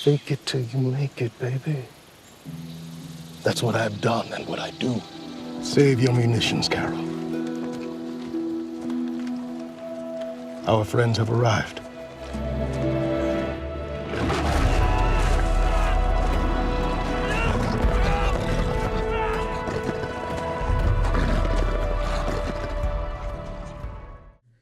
Fake it till you make it, baby. That's what I've done and what I do. Save your munitions, Carol. Our friends have arrived.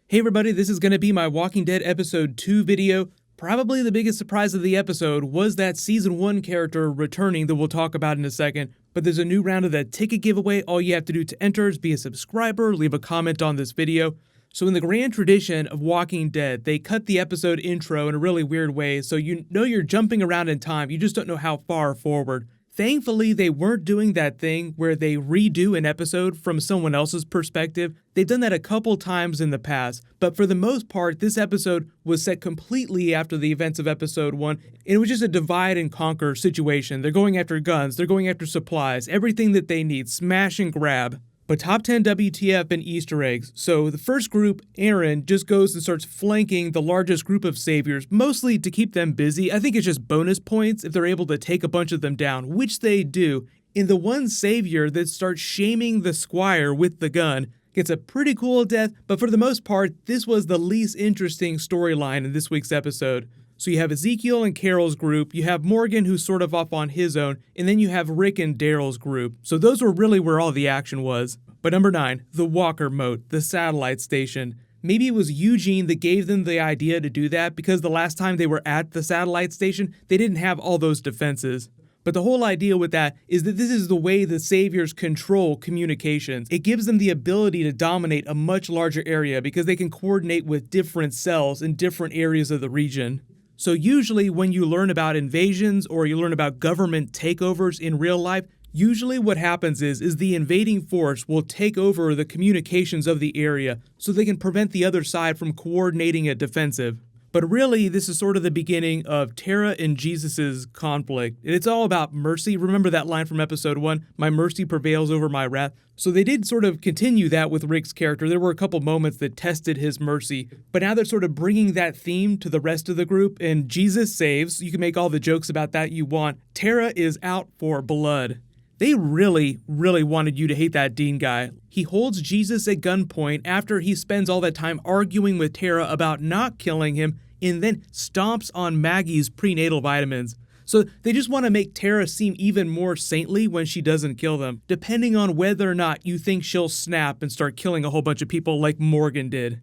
Hey everybody, this is going to be my Walking Dead Episode 2 video. Probably the biggest surprise of the episode was that Season 1 character returning that we'll talk about in a second, but there's a new round of that ticket giveaway. All you have to do to enter is be a subscriber, leave a comment on this video. So in the grand tradition of Walking Dead, they cut the episode intro in a really weird way, so you know you're jumping around in time, you just don't know how far forward. Thankfully, they weren't doing that thing where they redo an episode from someone else's perspective. They've done that a couple times in the past, but for the most part, this episode was set completely after the events of episode 1, and it was just a divide and conquer situation. They're going after guns, they're going after supplies, everything that they need, smash and grab. But top 10 WTF and Easter eggs. So the first group, Aaron, just goes and starts flanking the largest group of saviors, mostly to keep them busy. I think it's just bonus points if they're able to take a bunch of them down, which they do. And the one savior that starts shaming the squire with the gun gets a pretty cool death, but for the most part, this was the least interesting storyline in this week's episode. So you have Ezekiel and Carol's group, you have Morgan who's sort of off on his own, and then you have Rick and Daryl's group. So those were really where all the action was. But number 9, the Walker Moat, the satellite station. Maybe it was Eugene that gave them the idea to do that because the last time they were at the satellite station, they didn't have all those defenses. But the whole idea with that is that this is the way the saviors control communications. It gives them the ability to dominate a much larger area because they can coordinate with different cells in different areas of the region. So usually when you learn about invasions or you learn about government takeovers in real life, usually what happens is the invading force will take over the communications of the area so they can prevent the other side from coordinating a defensive. But really, this is sort of the beginning of Tara and Jesus's conflict. And it's all about mercy. Remember that line from episode 1, my mercy prevails over my wrath? So they did sort of continue that with Rick's character. There were a couple moments that tested his mercy, but now they're sort of bringing that theme to the rest of the group, and Jesus saves. You can make all the jokes about that you want. Tara is out for blood. They really wanted you to hate that Dean guy. He holds Jesus at gunpoint after he spends all that time arguing with Tara about not killing him and then stomps on Maggie's prenatal vitamins. So they just want to make Tara seem even more saintly when she doesn't kill them, depending on whether or not you think she'll snap and start killing a whole bunch of people like Morgan did.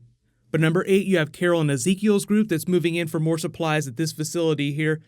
But number 8, you have Carol and Ezekiel's group that's moving in for more supplies at this facility here.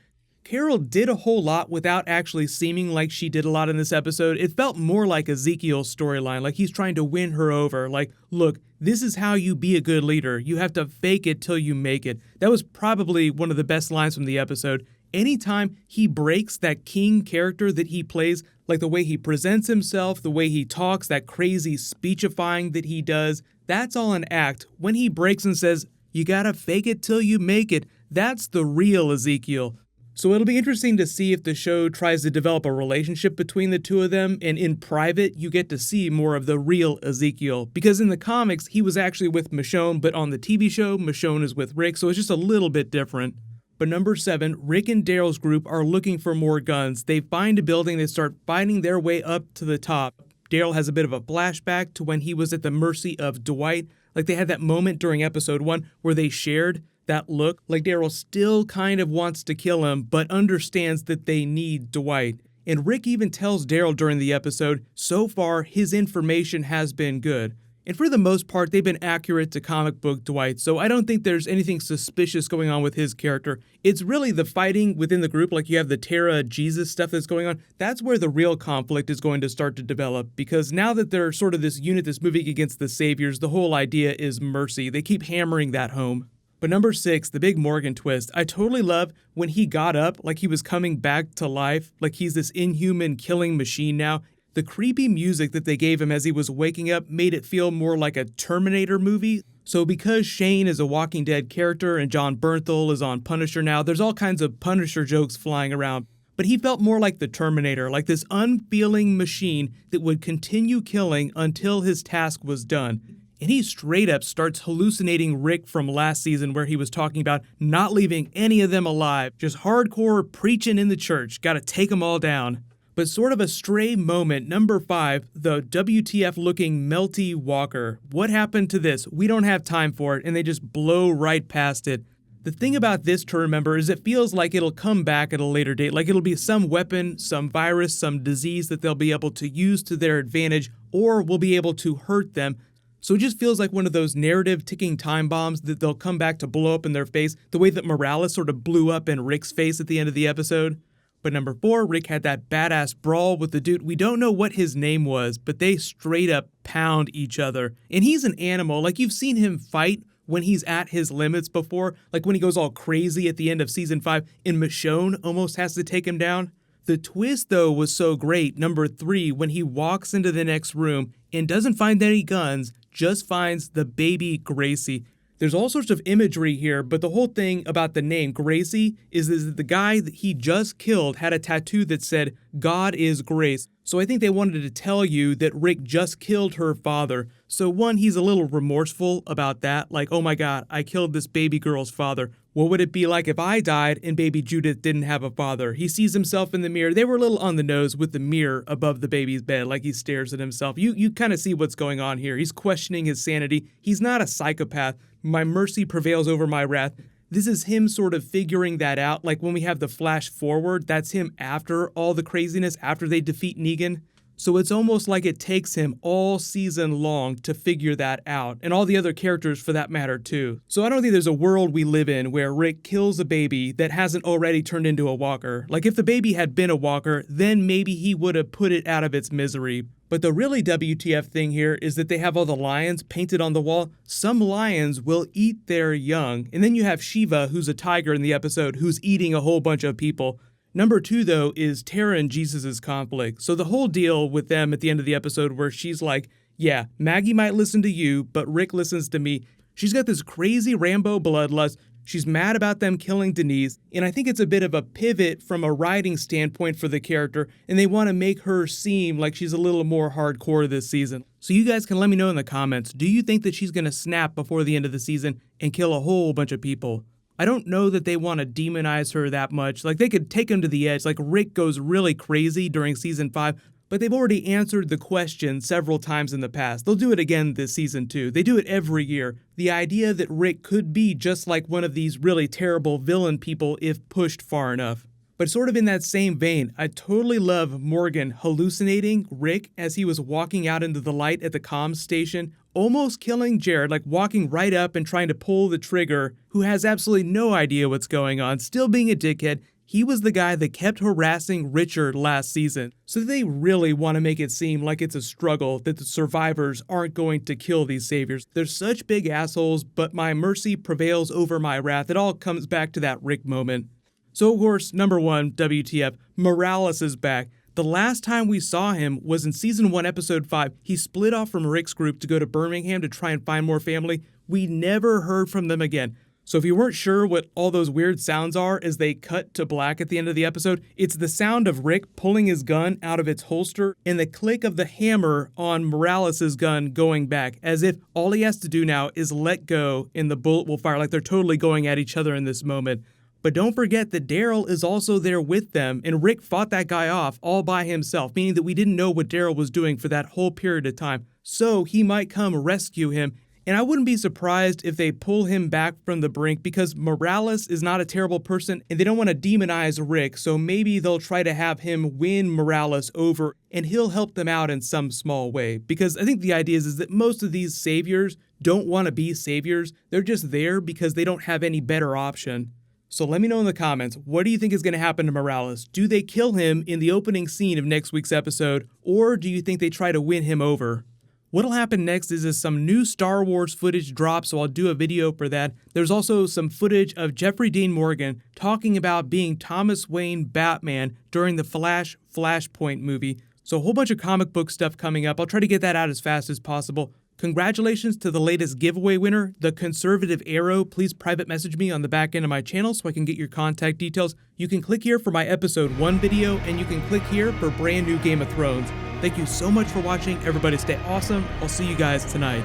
Carol did a whole lot without actually seeming like she did a lot in this episode. It felt more like Ezekiel's storyline, like he's trying to win her over. Like, look, this is how you be a good leader. You have to fake it till you make it. That was probably one of the best lines from the episode. Anytime he breaks that king character that he plays, like the way he presents himself, the way he talks, that crazy speechifying that he does, that's all an act. When he breaks and says, you gotta fake it till you make it, that's the real Ezekiel. So it'll be interesting to see if the show tries to develop a relationship between the two of them, and in private, you get to see more of the real Ezekiel. Because in the comics, he was actually with Michonne, but on the TV show, Michonne is with Rick, so it's just a little bit different. But number 7, Rick and Daryl's group are looking for more guns. They find a building, they start fighting their way up to the top. Daryl has a bit of a flashback to when he was at the mercy of Dwight. Like they had that moment during episode 1 where they shared that look, like Daryl still kind of wants to kill him, but understands that they need Dwight. And Rick even tells Daryl during the episode, so far his information has been good. And for the most part, they've been accurate to comic book Dwight, so I don't think there's anything suspicious going on with his character. It's really the fighting within the group, like you have the Tara Jesus stuff that's going on. That's where the real conflict is going to start to develop, because now that they're sort of this unit that's moving against the saviors, the whole idea is mercy. They keep hammering that home. But number 6, the big Morgan twist. I totally love when he got up like he was coming back to life, like he's this inhuman killing machine now. The creepy music that they gave him as he was waking up made it feel more like a Terminator movie. So because Shane is a Walking Dead character and John Bernthal is on Punisher now, there's all kinds of Punisher jokes flying around. But he felt more like the Terminator, like this unfeeling machine that would continue killing until his task was done. and he straight up starts hallucinating Rick from last season where he was talking about not leaving any of them alive, just hardcore preaching in the church, gotta take them all down. But sort of a stray moment, number 5, the WTF looking melty walker. What happened to this? We don't have time for it, and they just blow right past it. The thing about this to remember is it feels like it'll come back at a later date, like it'll be some weapon, some virus, some disease that they'll be able to use to their advantage, or will be able to hurt them. So it just feels like one of those narrative ticking time bombs that they'll come back to blow up in their face, the way that Morales sort of blew up in Rick's face at the end of the episode. But number 4, Rick had that badass brawl with the dude. We don't know what his name was, but they straight up pound each other. And he's an animal. Like, you've seen him fight when he's at his limits before. Like when he goes all crazy at the end of season 5 and Michonne almost has to take him down. The twist, though, was so great, number 3, when he walks into the next room and doesn't find any guns, just finds the baby Gracie. There's all sorts of imagery here, but the whole thing about the name Gracie is that the guy that he just killed had a tattoo that said, "God is grace." So I think they wanted to tell you that Rick just killed her father. So one, he's a little remorseful about that, like, oh my god, I killed this baby girl's father. What would it be like if I died and baby Judith didn't have a father? He sees himself in the mirror. They were a little on the nose with the mirror above the baby's bed, like he stares at himself. You kind of see what's going on here. He's questioning his sanity. He's not a psychopath. My mercy prevails over my wrath. This is him sort of figuring that out. Like when we have the flash forward, that's him after all the craziness, after they defeat Negan. So it's almost like it takes him all season long to figure that out, and all the other characters for that matter too. So I don't think there's a world we live in where Rick kills a baby that hasn't already turned into a walker. Like if the baby had been a walker, then maybe he would have put it out of its misery. But the really WTF thing here is that they have all the lions painted on the wall. Some lions will eat their young. And then you have Shiva, who's a tiger in the episode, who's eating a whole bunch of people. Number 2, though, is Tara and Jesus' conflict. So the whole deal with them at the end of the episode where she's like, yeah, Maggie might listen to you, but Rick listens to me. She's got this crazy Rambo bloodlust. She's mad about them killing Denise, and I think it's a bit of a pivot from a writing standpoint for the character, and they want to make her seem like she's a little more hardcore this season. So you guys can let me know in the comments, do you think that she's going to snap before the end of the season and kill a whole bunch of people? I don't know that they want to demonize her that much. Like, they could take him to the edge. Like, Rick goes really crazy during season 5, but they've already answered the question several times in the past. They'll do it again this season too. They do it every year. The idea that Rick could be just like one of these really terrible villain people if pushed far enough. But sort of in that same vein, I totally love Morgan hallucinating Rick as he was walking out into the light at the comms station, almost killing Jared, like walking right up and trying to pull the trigger, who has absolutely no idea what's going on, still being a dickhead. He was the guy that kept harassing Richard last season. So they really want to make it seem like it's a struggle, that the survivors aren't going to kill these saviors. They're such big assholes, but my mercy prevails over my wrath. It all comes back to that Rick moment. So of course, number 1, WTF, Morales is back. The last time we saw him was in season 1, episode 5. He split off from Rick's group to go to Birmingham to try and find more family. We never heard from them again. So if you weren't sure what all those weird sounds are as they cut to black at the end of the episode, it's the sound of Rick pulling his gun out of its holster and the click of the hammer on Morales' gun going back, as if all he has to do now is let go and the bullet will fire, like they're totally going at each other in this moment. But don't forget that Daryl is also there with them, and Rick fought that guy off all by himself, meaning that we didn't know what Daryl was doing for that whole period of time. So he might come rescue him, and I wouldn't be surprised if they pull him back from the brink, because Morales is not a terrible person, and they don't want to demonize Rick, so maybe they'll try to have him win Morales over, and he'll help them out in some small way. Because I think the idea is that most of these saviors don't want to be saviors, they're just there because they don't have any better option. So let me know in the comments, what do you think is going to happen to Morales? Do they kill him in the opening scene of next week's episode, or do you think they try to win him over? What'll happen next is some new Star Wars footage drops, so I'll do a video for that. There's also some footage of Jeffrey Dean Morgan talking about being Thomas Wayne Batman during the Flashpoint movie. So a whole bunch of comic book stuff coming up. I'll try to get that out as fast as possible. Congratulations to the latest giveaway winner, the Conservative Arrow. Please private message me on the back end of my channel so I can get your contact details. You can click here for my episode 1 video, and you can click here for brand new Game of Thrones. Thank you so much for watching. Everybody stay awesome. I'll see you guys tonight.